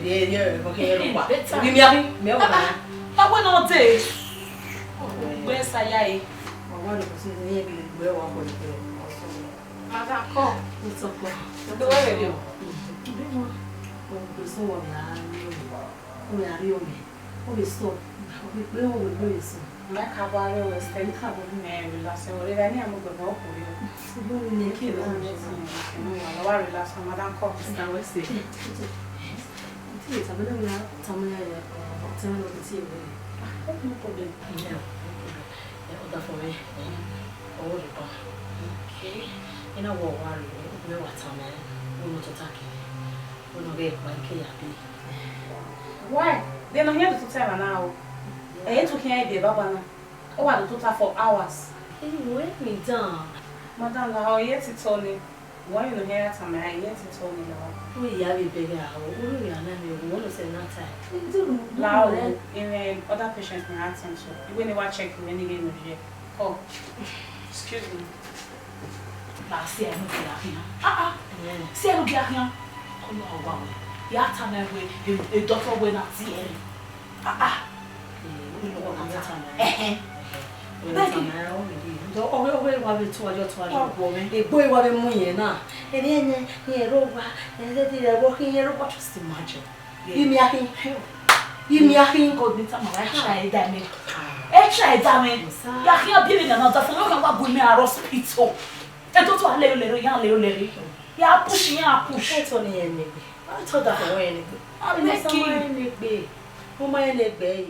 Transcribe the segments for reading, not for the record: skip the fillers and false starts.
Yeah, okay. Give me a I went all day. Where's I? want to see the name where one was there. Madam, come. It's okay. The way you. So we are you. We stop. We play with Grace. My cabaret was 10 carbon and last and whatever I am going to go for you. We need to relax, Madam Cox. I will say. It's a little time of the tea. No problem. Yeah. Order for me. Oh, okay. In a war, we were time. We want to attack you. We don't get quite happy. Why? They're not here to tell now. I ain't talking idea, Baba. Oh, I do that for hours. Anyway, me down. Madam, how yet it's only. Why you hear time? I yet it's only now. We have a bigger hour. We are not going to say that time. Loud in other patients may ask him so. When you watch check when you get in here. Oh, excuse me. See, I don't get here. See, I don't get here. Come on, wow. You have time away. A doctor will not see him. We know what time. A boy was a million now. And then here over and they are walking here. What just imagine? Give me a hint. Give me a hint. Go meet some try damage. Try damage. You are here building another for look at what we may hospital. I don't want little. You are pushing up, push it on the enemy. I told that for anything. I'm making big. Who my leg bay.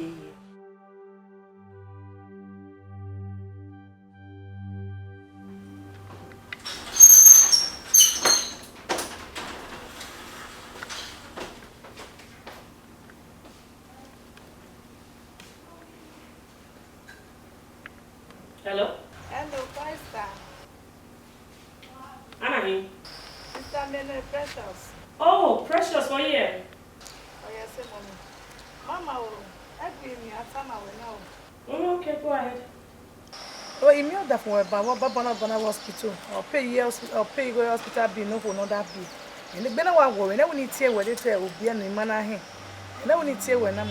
Hello? Hello, Pastor. Anani? Mr. Mene Precious. Oh, Precious, what here? Oh, yes, Mommy. Mama, I give me a time now. Oh, okay, go ahead. Oh, you mean that for Bana hospital? Or pay years, or pay go hospital bill, no for that bill. And the Bena one go, and I will need to where they will be an manner here. And I will need to when I'm.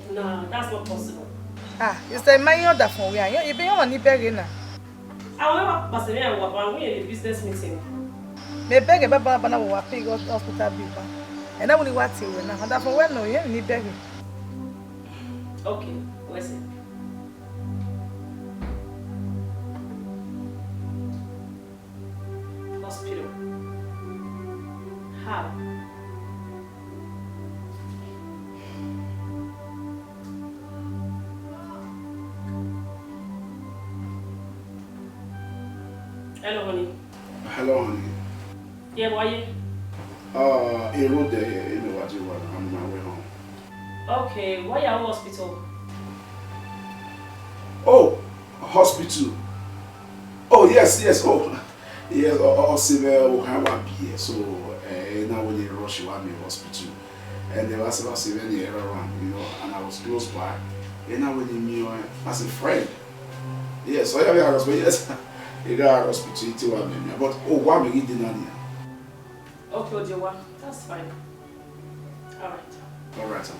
No, that's not possible. It's the money order for we are. You be on the beggar. I will never pass me and walk away in a business meeting. They beg a Bana will pay hospital bill. And I only want to when I had for when no, you need begging. Okay, where's it? Hospital. How? Hello, honey. Hello, honey. Yeah, why you? A road there, you know what you want. I'm on my way home. Okay, why are you hospital? Oh, hospital. Oh, yes. Oh, yes. Severe will be so now when they rush you, I'm in hospital. And there was about 7 years around, you know, and I was close by. And now when you knew as a friend. Yes, so I was yes. You got hospital to me. But one minute dinner. Okay, Ojewa, that's fine. All right.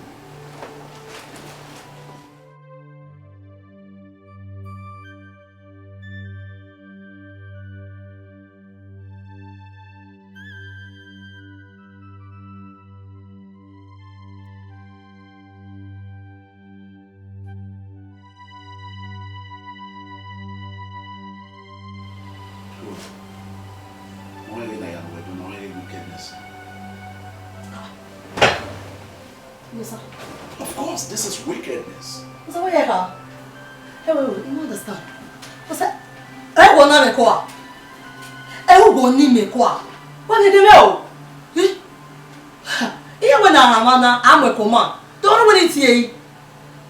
Of course, this is wickedness. So what you have? Hey, you understand? What's that? I want to make what? I want to make what? What did you know? You when I'm a command. Don't know what it's here.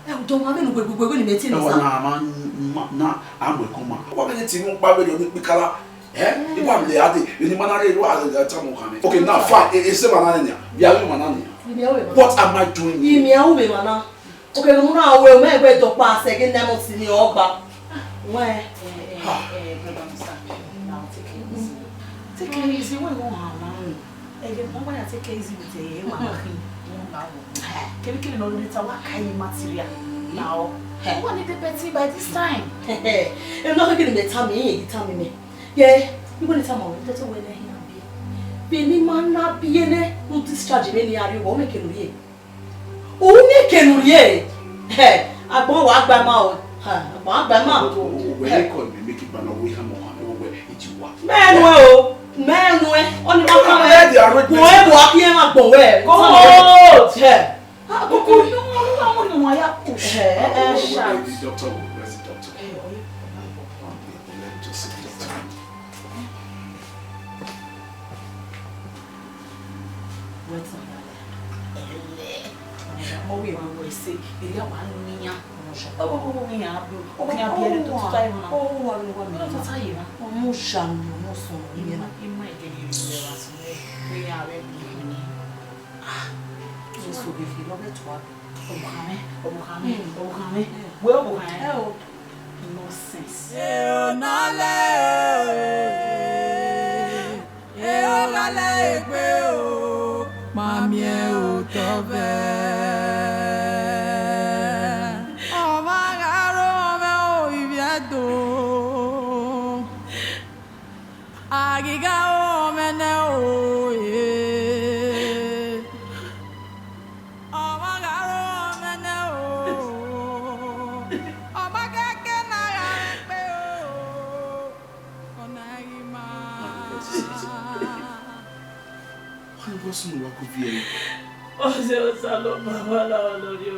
I don't want to go to meeting. No, I'm a command. What minute you won't buy with your color? Eh? You want the other, you want the time. Okay, now fine. It's a banana. You are banana. What am I doing here? Okay, no, we'll make a dog pass again. Never see the Oba. Where? Take it easy. We won't harm Again, one way I take easy with the chemical no later what kind of material now. What need the petty by this time? You're not going to tell me. Yeah, you're going to tell me that's where they be. Benin man not be in it, who discharge any area or make it. Oh, make it. Hey, I go walk by mouth. Walk by mouth. Where they call me, make it ban away him or where it you want. Man, on the they are right. walk here, my boy. Go! Yeah. Doctor, Where's the doctor? Let me just sit down. What's on that? we will say, the young man, oh, we are blue. To time. Oh, I'm going to tell you. Oh, Mushan, Mosso, you might get you. We are ready. This will be Robert. Well, nonsense. Mami o tobe o magaro me o iviado agiga o mene o o magaro mene o magake na ya pe o onagima What's no work of you? Oh, Saloma, Lord, you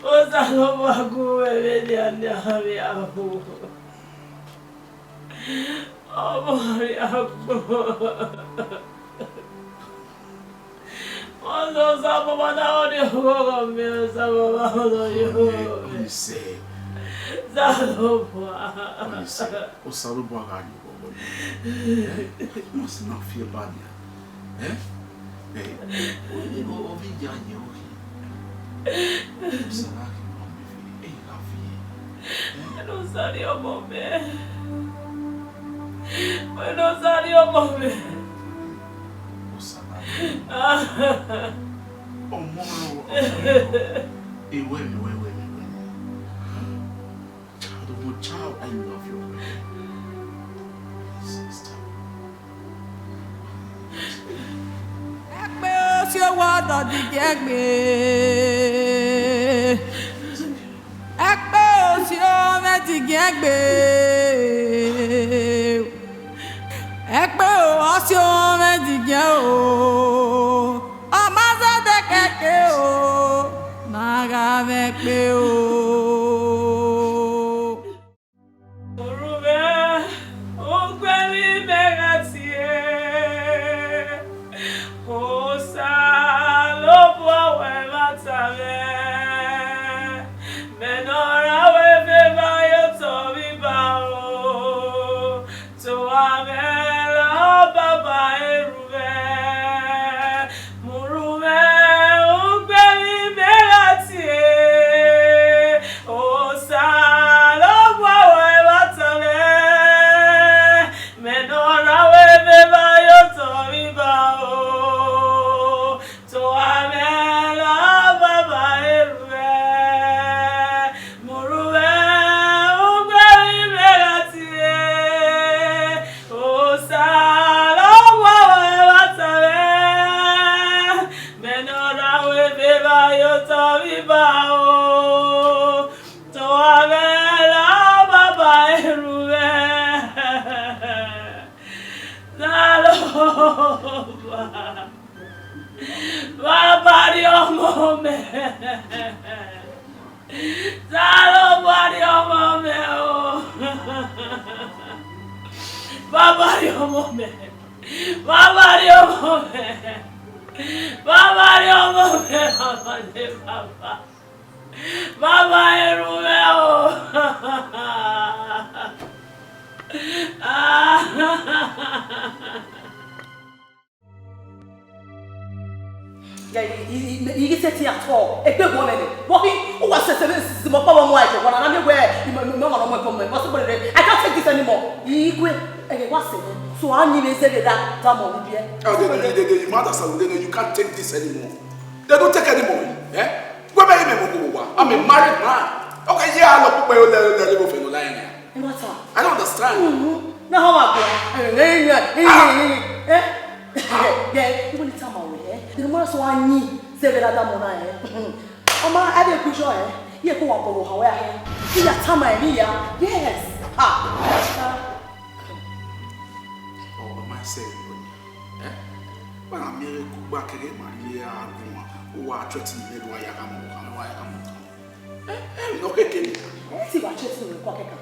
oh, Saloma, go away, and Maria. Oh, those are You say, Saloma. oh, Saloma, you must not feel bad. Eh? Hey, you go over young, you non sa io bombe. Ma non sa io bombe. Oh, more. Hey, wait. Child, I love you. Sister. Ekpe o si owo odo di gegbe. Ekpe o si o me di gegbe. Ekpe o si o me di ge o. Amaza de keke o. Naga ekpe o. You get it at all. A good woman. Walking, who was the more power white? When I'm aware, you know, I can't take this anymore. what's it? So I need to say that time on the you understand? You can't take this anymore. They don't take anymore. Eh? I'm a married man. Okay, yeah, I love people who are I don't understand. Now how about yeah, even the time away. The more so I need say that mona Oma I dey picture here ko wa bolo how here. You are time here. Yes. Oh, my say. Eh? When I'm here ko ba kere ma here aguma. O wa threaten me do ya kam no keke. See what threaten me ko keka.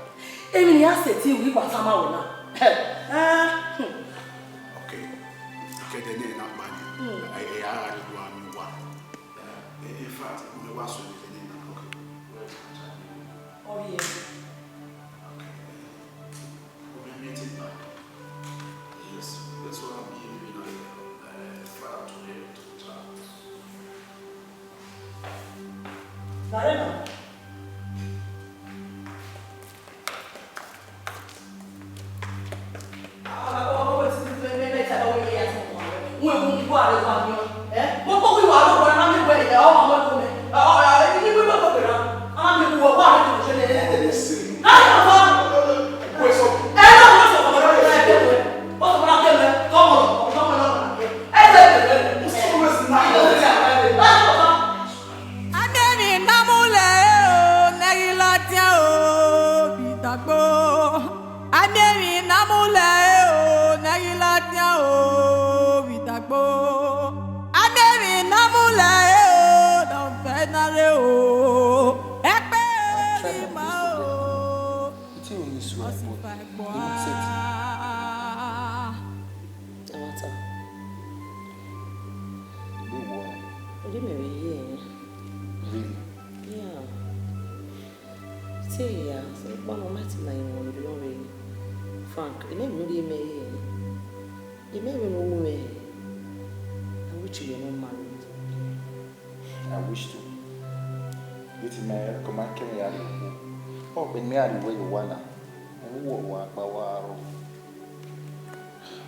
Even you say ti we kwa time away now. Okay, then you're not bad. I do one. In fact, I'm going to ask you the name. Oh, yeah. Okay. We're meeting back. Yes, that's what I'm hearing. Father to the child. Varela.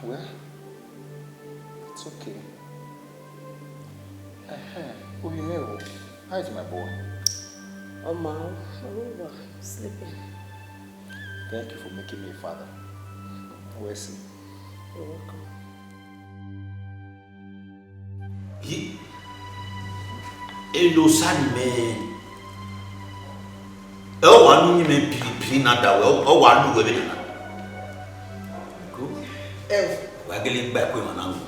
Well, it's okay. Oh, you know, how is my boy? Oh, Mom, I'm sleeping. Thank you for making me a father. Where's he? You're welcome. He no son man. Oh, one woman pili na da oh one woman. Go. We're getting back with my uncle.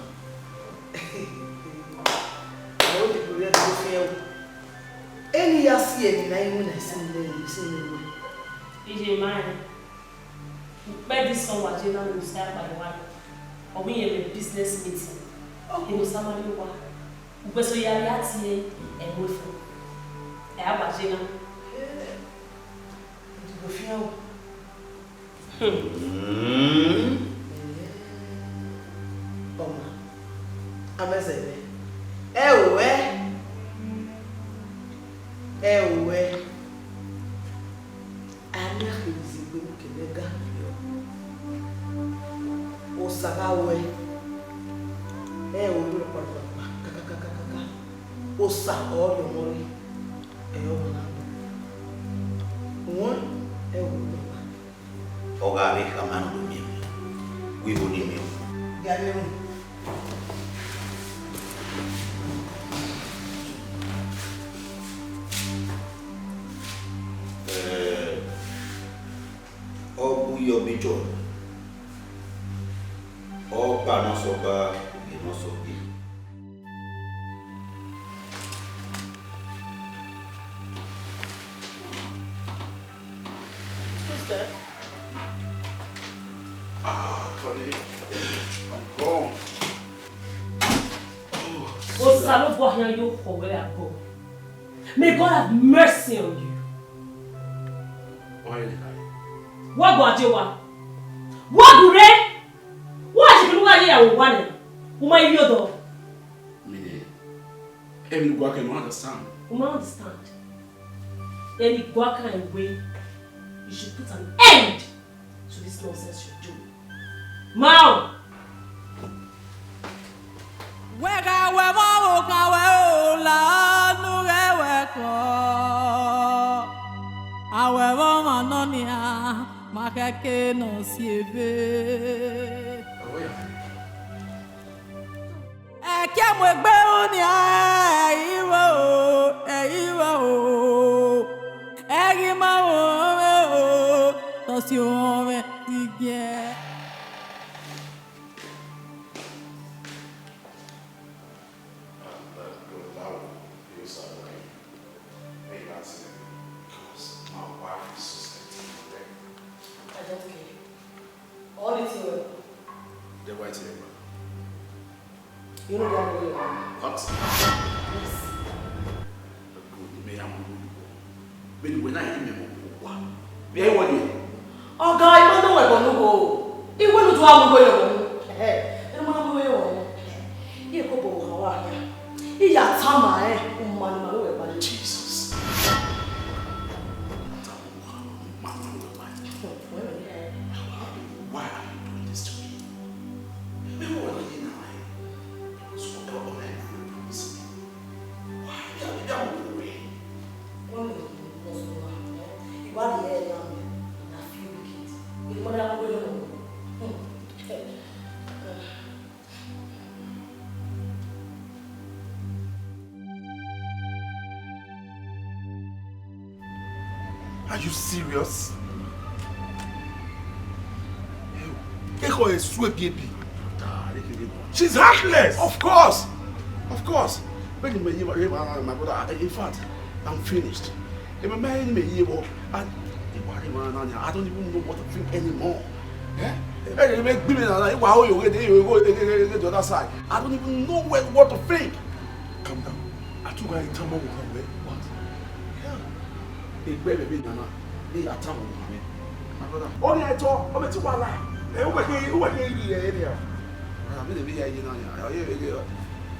Any year see any nine when I sing them. DJ man, but this song was generally inspired by one. Or we have a business meeting. He was somebody who was so young and with him. I have a general. We will need you. Oh, your big job. Oh, Panosoba, you know so big. Who's that? Honey, I'm home. Oh, Salon, what are you for where I go? May God have mercy on you. Why did I? What do you? What do they? What you do here? One, who might be other? Me, every guy can understand. Who understand? Any guaca and way, you should put an end to this nonsense you're doing. Mom! Wega wewa woka weola nuge weko. Awewo manonia makeke no sieve. Eke mwegbe unia eiwo egi mawo tosi ome tige. I don't care. All it's here. The white here. You know the other way. What? Yes. Good. Me am good. When I hear me, what? Me I want you. Oh, guy, you don't know where to go. You want to have a go. You want to go. You go to Hawaii. You are Tama, Jesus. Why are you doing this to me? Remember when I didn't lie? I was so on my promise. Why are you down away? You are the air young in a few kids. You want to go. Are you serious? Eko is sweet baby. She's heartless. Of course. Of course. When you my brother, in fact, I'm finished. If my man I don't even know what to think anymore. You make women like wow, you go to the other side. I don't even know what to think. Calm down. I took her in time of what? Yeah. Baby, Nana. They are town. My brother. Only I talk. I'm to one line. Who are you? I'm going to be here, you know.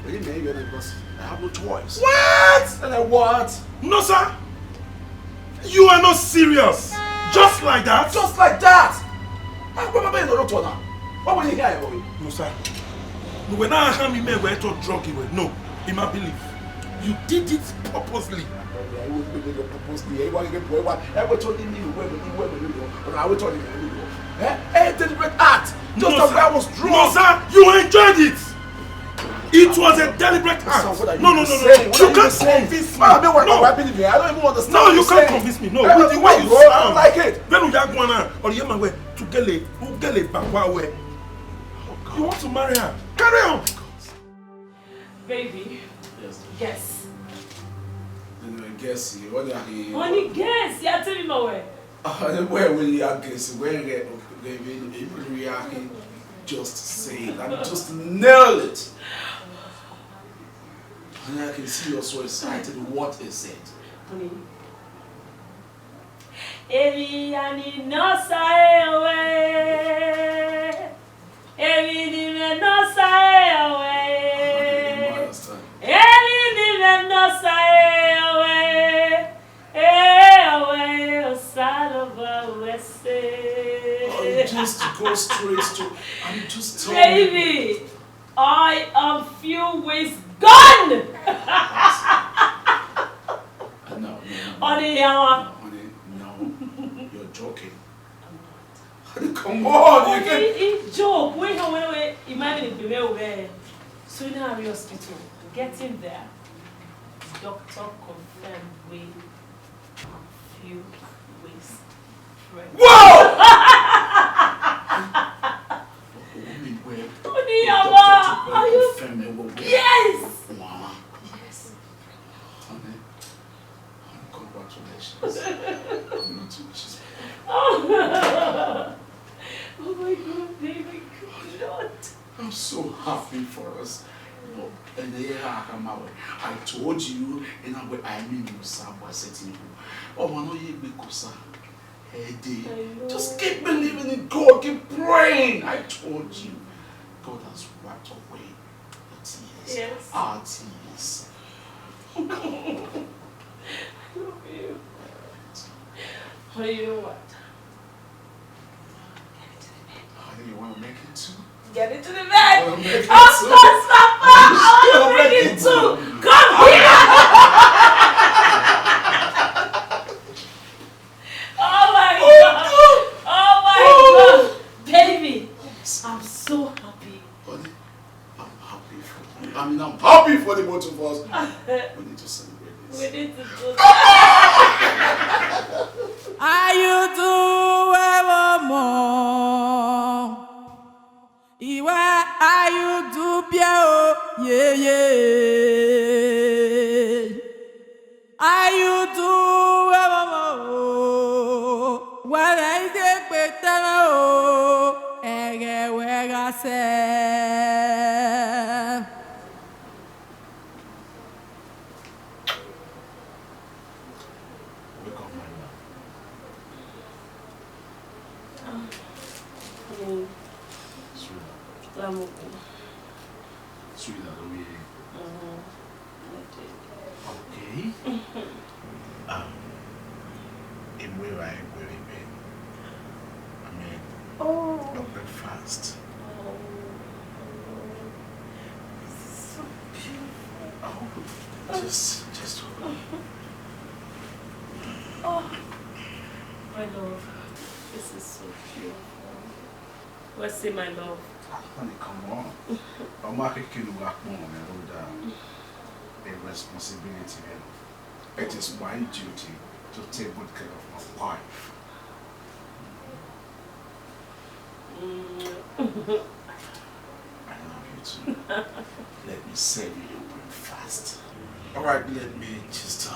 Because I have no choice. What? And I what? No, sir. You are not serious. Just like that? Just like that. I'm going to be in the doctor now. What will you hear, boy? No, sir. No, when I have me made where to drug you, no, in my belief, you did it purposely. I will be the purposely. I want to get where I will tell you where I will tell you. A deliberate act. Just No, as I was drunk. No, sir. You enjoyed it. It was a deliberate act. No. You can't convince me. I don't even understand. No, you can't convince me. No, with the way you I sound. don't like it. Then you are going or you are to get a back. You want to marry her? Carry on. Baby. Yes. Guess. Guess you. What are you? Only guess. You are telling me where. Where will you guess? Where you just say it and just nail it. And I can see you're so excited. What is it? Honey. Evi ani no sae away. Evi di me no sae away. Evi di me no sae away. Away, o salva wese. Just to go straight to. I'm just telling Baby, I am few ways gone. No. Honey, yawa. No. You're joking. Come on, you can. It's joke. Wait. Imagine if you were Sooner hospital. Getting there, doctor confirmed we a few weeks pregnant. Whoa! Honey, yawa. Are you? Yes. Mama. Yes. Honey, congratulations. Congratulations. Oh my God, baby, God. I'm so happy for us. And I told you, and I mean you, Sam, by setting you. Oh, man, you because just keep believing in God, keep praying. I told you, God has wiped away the tears. Yes. Our tears. I love you. Honey, you know what? You want make it too. Get into the bed. Wanna make it Of course, too? Papa. I want to make it too. Come here. Oh my God. Oh my God. Baby, I'm so happy. Honey, I'm happy for you. I mean, I'm happy for the both of us. We need to celebrate this. We need to do Are you doing more? Iwe are you do bio? Yeah, yeah. Are you doing more? What I say, better oh. Ege wega se. Wake up, my love. Sweetheart. Sweetheart, are we here? Okay. In where I am very bad. I mean, your breakfast. This is so beautiful. Oh, just hold on. Oh, my love. This is so beautiful. Let's see, my love. Honey, come on. I'm not going to work more and a responsibility. It is my duty to take good care of my wife. I love you too. Let me save you your breakfast. Alright, let me just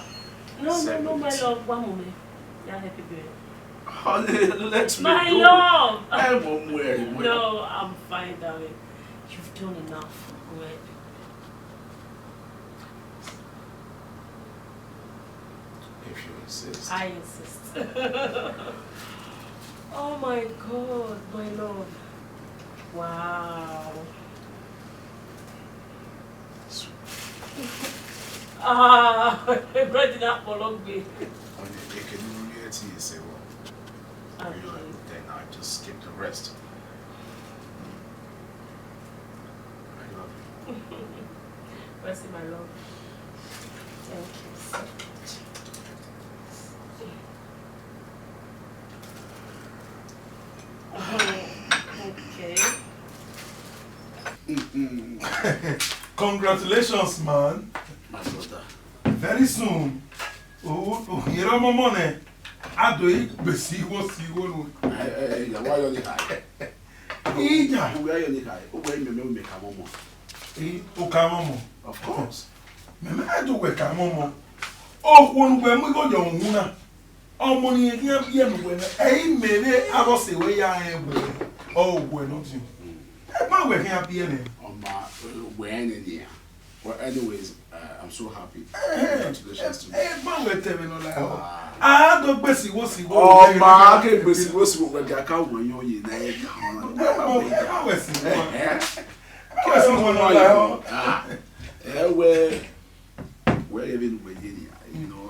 No, my love. One moment. You're happy, baby. Honey, let me My go. love! I won't worry. No, I'm fine, darling. You've done enough. Right? If you insist. I insist. Oh my God, my love. Wow. Bread that for long way. When you take a new reality, you say, well, Okay. then I just skip the rest. I love you. Mercy, my love. Thank you so much. Okay. Congratulations, man. My brother. Very soon. Oh, you're a momone. I do it, but see what's you want. Hey, why are you high? Ija. Why are you high? Why are you make a momo? Okamomo. Of course. Meme I do work a momo. Oh, when we go your muna. Oh, money again, when I maybe I was away. I am. Oh, we're not you. My working happy in When in here. Well, anyways, I'm so happy. Congratulations to me. Man, we're telling you like, I don't best see what's he Oh, my, I can't believe what's what the account when you're in there. Where even when you know,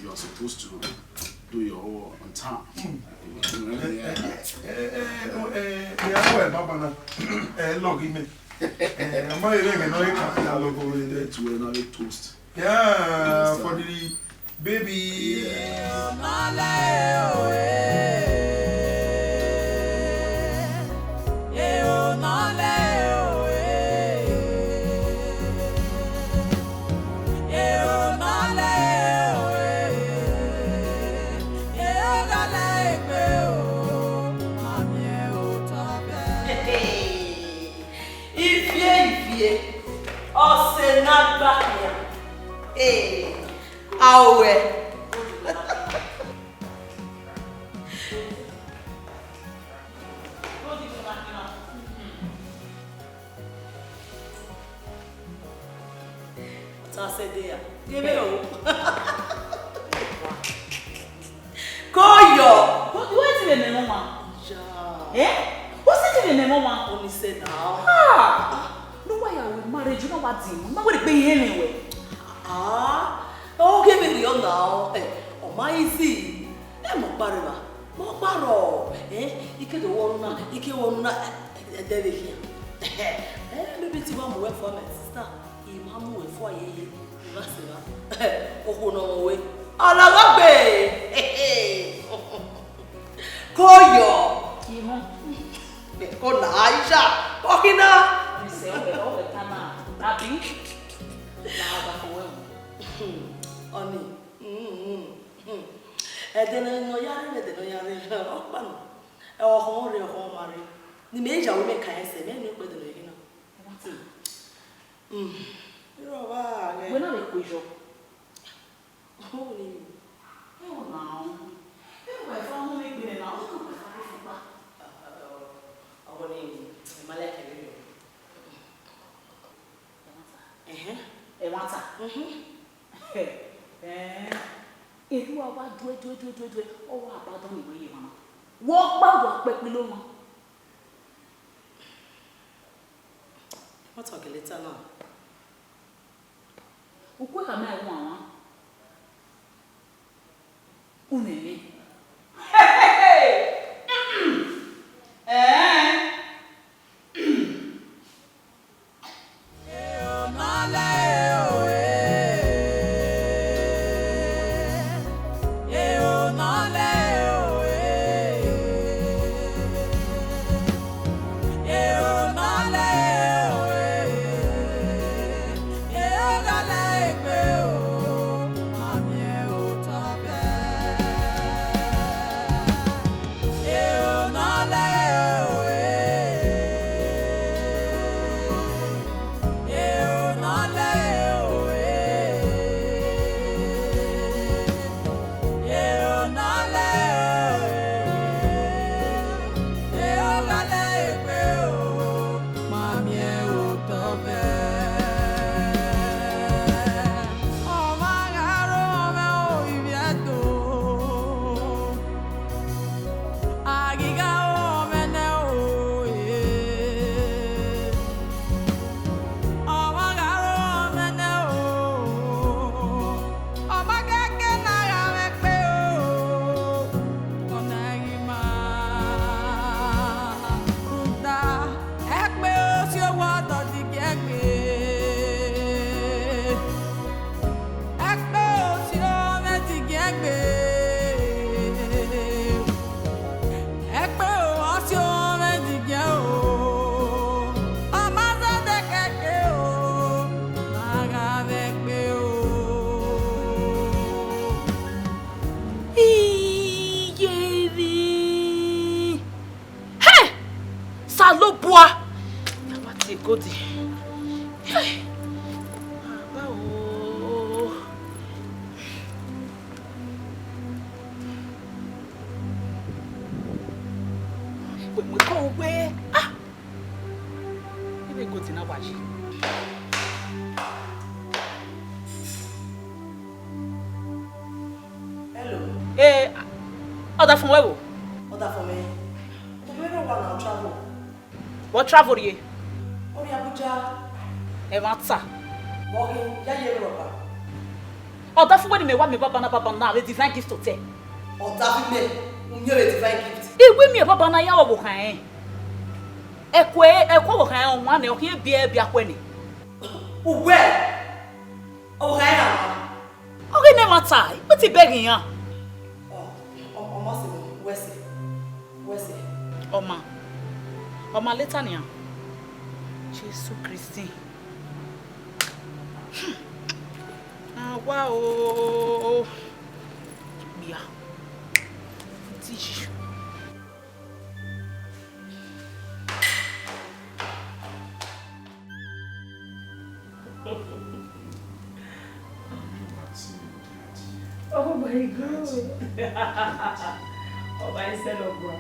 you're supposed to do your whole on time. Toast. Yeah, for the baby. Ose na bakya. Eh. Awe. Tasedia. Yebeo. Koyo. What is the name, Mama? Ja. Eh? What's the name, Mama? Only say now. Ah. No way I will marry you. Know what? Mama would be anyway. Ah. Okay, baby, you now. Oh my easy. Mo parima. Mo paro. Ike do wonu na. Ike wonu na. Edere here. Maybe to one work for my sister. He mamu we for ye. Masira. Oh no way. Alagbe. Koyo. Ko na Aisha. Kokina. Mi se o be tama. Abi. Na ba ko we. Oni. Edene no yare. Opa no. E o ho re ho mare. Ni meja we make kan se me no pe de no yina. Iro ba. We na le kujo. Oh ni. Oh now. We fa mo me gbe na o ko fa fa. Awoni malaka ni. Emwanta. Èyí wá wá dúé ó wá àbádọ́ ìwé yìí wọn. Wọ́n gbàgbọ́ pẹ́pẹ́ ló mọ́. Wọ́n tọ̀kì létà náà. Òkú ẹ̀ka máa wọ́n àwọn. Unẹ̀mí. Order from where? Order from me. Where do you want to travel? What travel ye? Oh, Abuja. Emwanta. Walking, yeah, Europa. Order from where me want me baba na the divine gift to take. Order from me. You a divine gift. E we me baba na ya wo kan. Ekwo wo kan on na o hia bia kwani. Where? Oh, hi. Okay, no matter. What you begging ya? Where's it? Oma later nia. Jesus Christ. Wow. Bia. Teach. Oh my God. Oh, I said, oh, bro.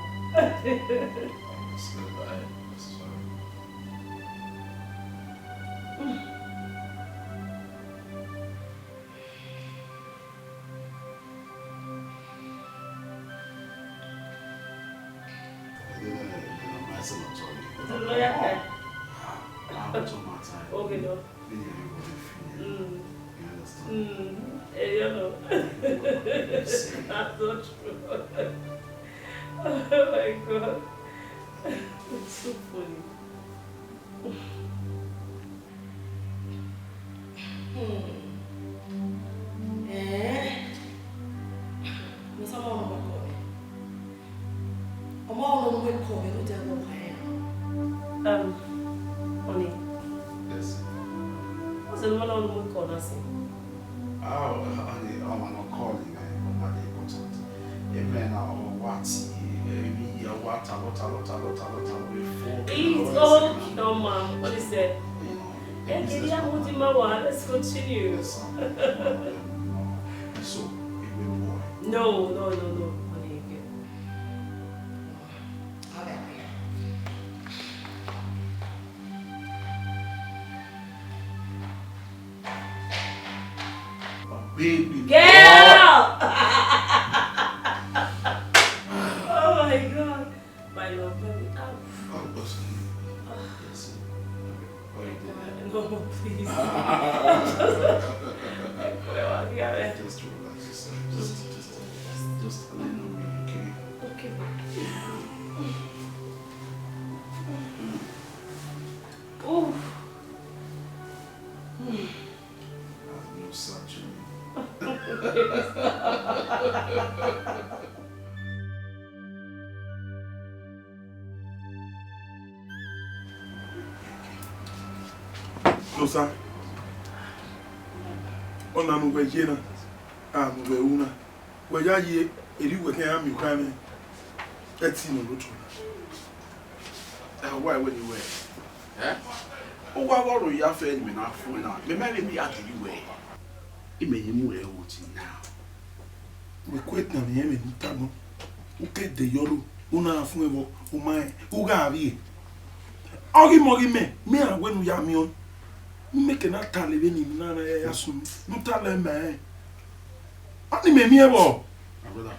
Okay, no. You know. That's so true. Oh my God. It's so funny. Honey. Yes. What's the one on the corner saying? Oh, honey, I'm not calling, man. But my important. Amen. What? It's okay, no, ma'am. What is that? Let's continue. So, no. Honey, again. baby girl! Oh my God. My love, baby. No, please. Just relax yourself. Just lean on me, okay? Okay. Oh. No surgery. No, sir. On a nouvelle gêne, à nouvelle una. Voyez, et lui, vous avez un micro, et si nous l'autre. Why when you wear? Eh? Oh, why are you afraid me now for now? Me marry me after you wear. It may you move now. We quit na me me ntano. O que de yoro, una fun evo, o mai, o ga vi. Ogi mogi me a wenu ya mi on. Make na tale be ni na na ya sum. Ntale me. Ani me mi evo. My brother,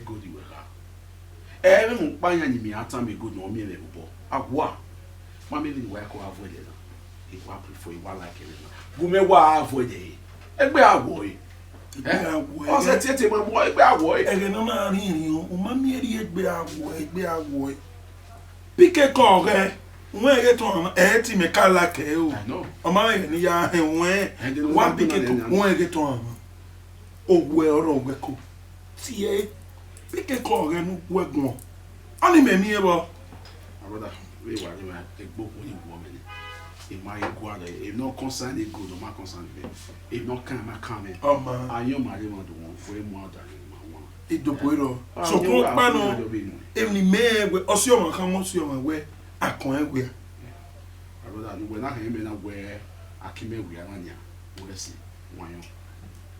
go the way. Me pa yan ni mi atan me go no me le bo. Agwa. Ma me ni wa ko avoid it. E wa prefer e wa like it. Go me wa avoid it. Egbe awo yi. O se tete mo mo egbe awo yi. Ege no na rin o ma mi eri egbe awo. Pike ko re. Wọ́n ege ton ti me kala ke o. O ma ye ni ya wọ́n wa pike ko wọ́n ege ton. Ogwe oro ogwe ko. Ti e pike ko re nu wegun. Ani me mi e bo. Brother, we wa ni ma egbo ko ni wo me ni. E ma e go ala e no concern e go no ma concern me. E no kan ma kan me. Oh man. Ayo ma le mo do won fo e mo ada ni ma won. E do poiro. So ko pa no. E ni me we osi o ma kan mo si o ma we akon egwe. Brother, no we na kan me na we akime we ananya. We si wanyo.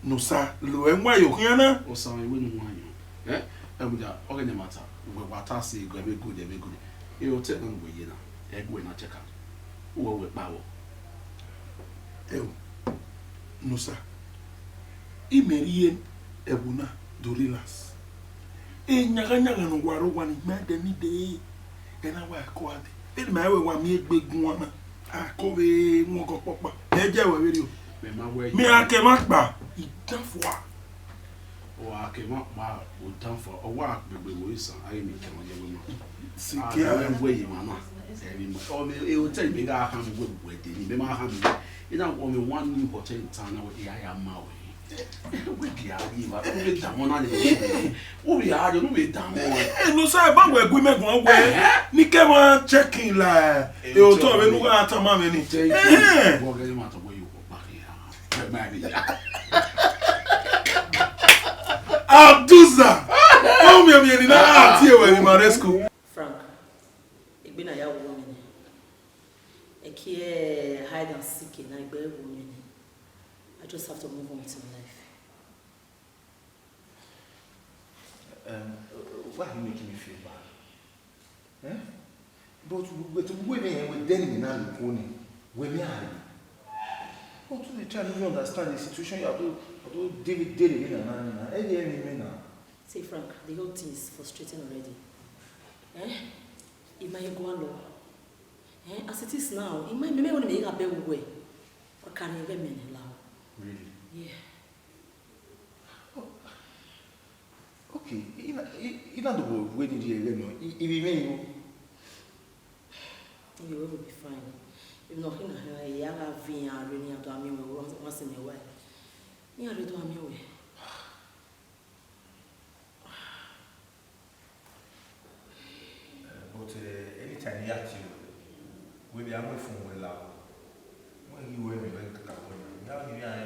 No sa lo e nwa yo kan na. O sa we ni wanyo. Eh? E mu da o ga ni mata. We wata si go be good. E o te na we ye na. E go na check out. Uwe we bawo. No sa. Imerien ebuna do relax. Nyaga no gwaro wani ma de ni de. Ena wa ko ade. E ma we wa mi egbegun wana. Ko we won ko popa. E je we ri o. Me ma we. Mi ake ma gba idanfo. O ake ma pa o danfo. O wa gbegbe wo isan ayi mi ke won je we ma. Sike a we yi ma na. O me e o tell me ga ha me we de ni me ma ha me. E na o me one new hotel in town na we ya ma we. We bi ari ma o me da mo na le. O bi ari no me da mo. No say ba we gbe megun we. Ni ke ma check in la. E o to be nu ga ta ma me ni. Wo ga ma to we yo ko ba ya. Ma bi ya. Abduza. O mi ni na ati e we ni maresco. Frank. Igbe na ya wo mi ni. E ki hide and seek na igbe wo mi ni. I just have to move on with my life. Why are you making me feel bad? But women then now women are. But to try to understand the situation you have to deal with daily now. See, Frank, the whole thing is frustrating already. It might go on low. As it is now, it might make me a better way. Or can you get me allow? Really? Yeah. Oh. Okay. In other words, where did you get me? If you may, you will be fine. No, he young Vina really to me once in a while. You are to me away. But anytime you ask you, we be away from well. When you were in the California, now you are